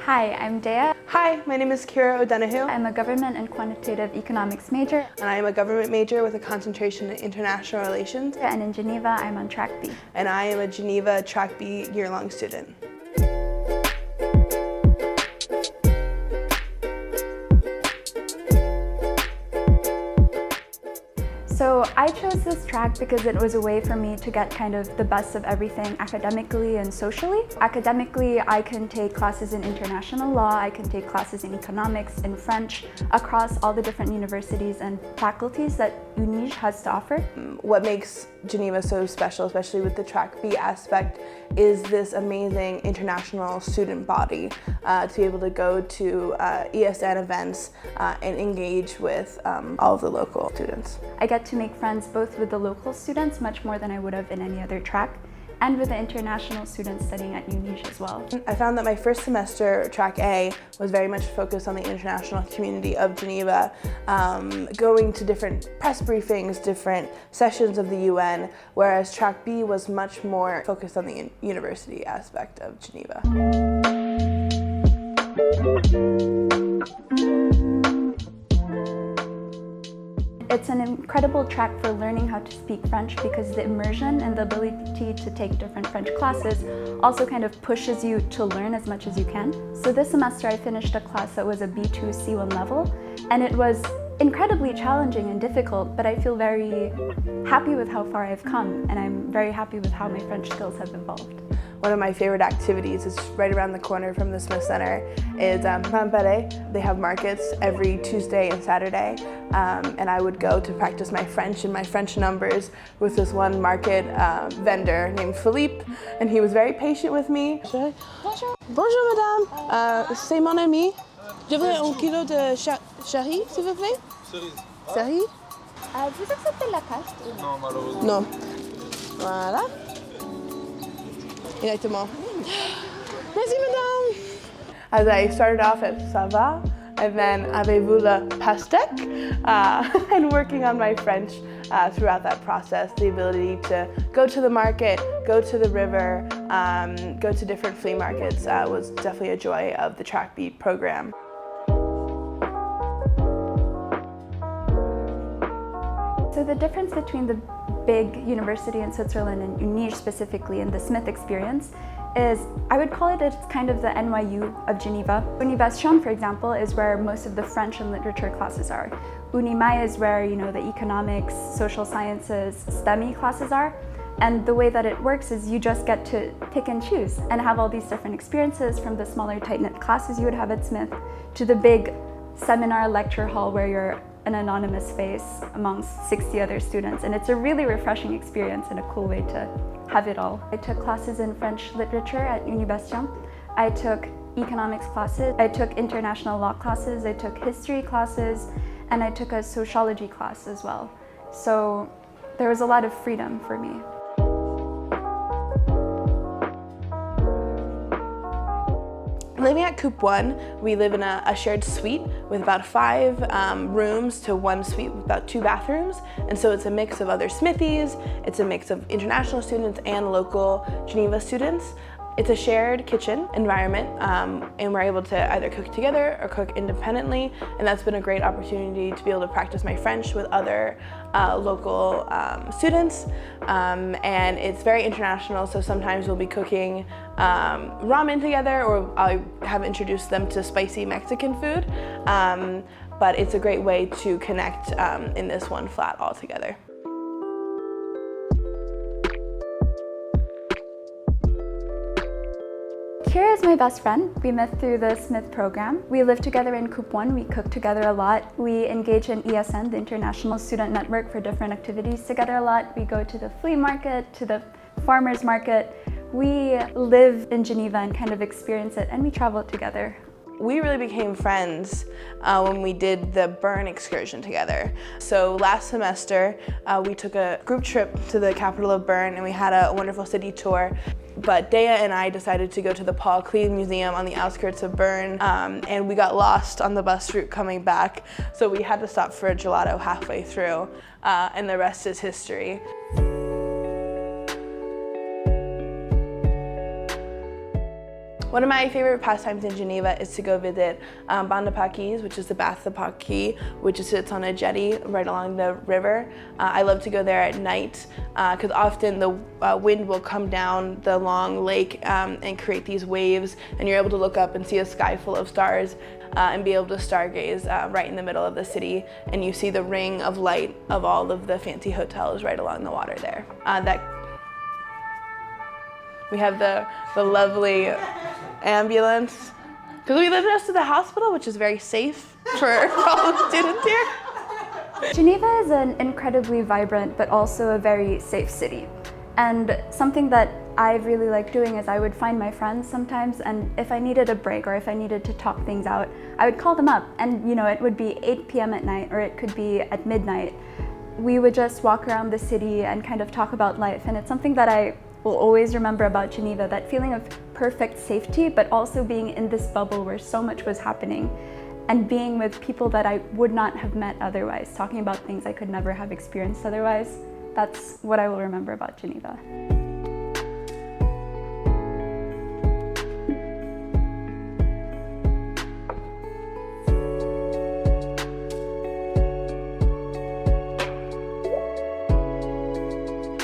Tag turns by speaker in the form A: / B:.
A: Hi, I'm Dea.
B: Hi, my name is Kira O'Donoghue.
A: I'm a government and quantitative economics major.
B: And I am a government major with a concentration in international relations.
A: And in Geneva, I'm on Track B.
B: And I am a Geneva Track B year-long student.
A: So I chose this track because it was a way for me to get kind of the best of everything academically and socially. Academically, I can take classes in international law, I can take classes in economics, in French, across all the different universities and faculties that UNIJ has to offer.
B: What makes Geneva so special, especially with the Track B aspect, is this amazing international student body to be able to go to ESN events and engage with all of the local students.
A: I get to make friends both with the local students, much more than I would have in any other track, and with the international students studying at UNIJ as well.
B: I found that my first semester, Track A, was very much focused on the international community of Geneva, going to different press briefings, different sessions of the UN, whereas Track B was much more focused on the university aspect of Geneva.
A: It's an incredible track for learning how to speak French because the immersion and the ability to take different French classes also kind of pushes you to learn as much as you can. So this semester I finished a class that was a B2 C1 level, and it was incredibly challenging and difficult, but I feel very happy with how far I've come, and I'm very happy with how my French skills have evolved.
B: One of my favorite activities is right around the corner from the Smith Center is Pampere. They have markets every Tuesday and Saturday, and I would go to practice my French and my French numbers with this one market vendor named Philippe, and he was very patient with me. Bonjour. Bonjour madame, c'est mon ami. Je voudrais un kilo de chéri, s'il vous plaît. Cerise.
A: Vous acceptez la carte?
C: Non, malheureusement.
B: Non. Voilà. Exactement. Merci madame. As I started off at Ça va, and then avez-vous la pastèque, and working on my French throughout that process, the ability to go to the market, go to the river, go to different flea markets was definitely a joy of the Track B program.
A: So the difference between the big university in Switzerland and UNIJ specifically and the Smith experience is, I would call it, it's kind of the NYU of Geneva. Unibastian, for example, is where most of the French and literature classes are. Unimae is where, the economics, social sciences, STEMI classes are. And the way that it works is you just get to pick and choose and have all these different experiences, from the smaller tight-knit classes you would have at Smith to the big seminar lecture hall where you're an anonymous face amongst 60 other students, and it's a really refreshing experience and a cool way to have it all. I took classes in French literature at Unibastian. I took economics classes, I took international law classes, I took history classes, and I took a sociology class as well. So there was a lot of freedom for me.
B: Living at Coop 1, we live in a shared suite with about 5 rooms to 1 suite with about 2 bathrooms. And so it's a mix of other Smithies, it's a mix of international students and local Geneva students. It's a shared kitchen environment, and we're able to either cook together or cook independently, and that's been a great opportunity to be able to practice my French with other local students. And it's very international, so sometimes we'll be cooking ramen together, or I have introduced them to spicy Mexican food. But it's a great way to connect in this one flat all together.
A: Kira is my best friend. We met through the Smith program. We live together in Coop 1. We cook together a lot. We engage in ESN, the International Student Network, for different activities together a lot. We go to the flea market, to the farmer's market. We live in Geneva and kind of experience it, and we travel together.
B: We really became friends when we did the Bern excursion together. So last semester, we took a group trip to the capital of Bern, and we had a wonderful city tour. But Dea and I decided to go to the Paul Klee Museum on the outskirts of Bern, and we got lost on the bus route coming back. So we had to stop for a gelato halfway through, and the rest is history. One of my favorite pastimes in Geneva is to go visit Ban de Paquis, which is the Bath of Paquis, which sits on a jetty right along the river. I love to go there at night because often the wind will come down the long lake and create these waves, and you're able to look up and see a sky full of stars and be able to stargaze right in the middle of the city, and you see the ring of light of all of the fancy hotels right along the water there. We have the lovely ambulance, because we live next to the hospital, which is very safe for all the students here.
A: Geneva is an incredibly vibrant but also a very safe city. And something that I really like doing is I would find my friends sometimes, and if I needed a break or if I needed to talk things out, I would call them up, and it would be 8 p.m. at night or it could be at midnight. We would just walk around the city and kind of talk about life, and it's something that I will always remember about Geneva, that feeling of perfect safety, but also being in this bubble where so much was happening and being with people that I would not have met otherwise, talking about things I could never have experienced otherwise. That's what I will remember about Geneva.